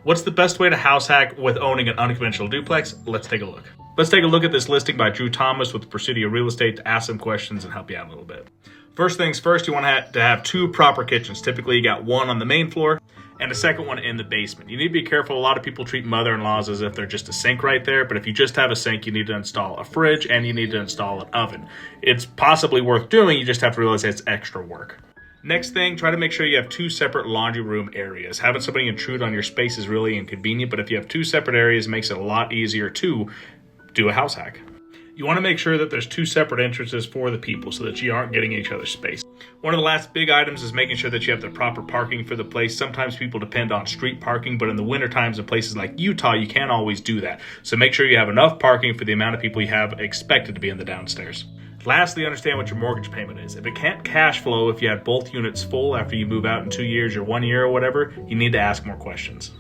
What's the best way to house hack with owning an unconventional duplex? Let's take a look. Let's take a look at this listing by Drew Thomas with Presidio Real Estate to ask some questions and help you out a little bit. First things first, you want to have two proper kitchens. Typically, you got one on the main floor and a second one in the basement. You need to be careful. A lot of people treat mother-in-laws as if they're just a sink right there, but if you just have a sink, you need to install a fridge and you need to install an oven. It's possibly worth doing, you just have to realize it's extra work. Next thing, try to make sure you have two separate laundry room areas. Having somebody intrude on your space is really inconvenient, but if you have two separate areas, it makes it a lot easier to do a house hack. You want to make sure that there's two separate entrances for the people so that you aren't getting in each other's space. One of the last big items is making sure that you have the proper parking for the place. Sometimes people depend on street parking, but in the winter times in places like Utah, you can't always do that. So make sure you have enough parking for the amount of people you have expected to be in the downstairs. Lastly, understand what your mortgage payment is. If it can't cash flow if you have both units full after you move out in 2 years or 1 year or whatever, you need to ask more questions.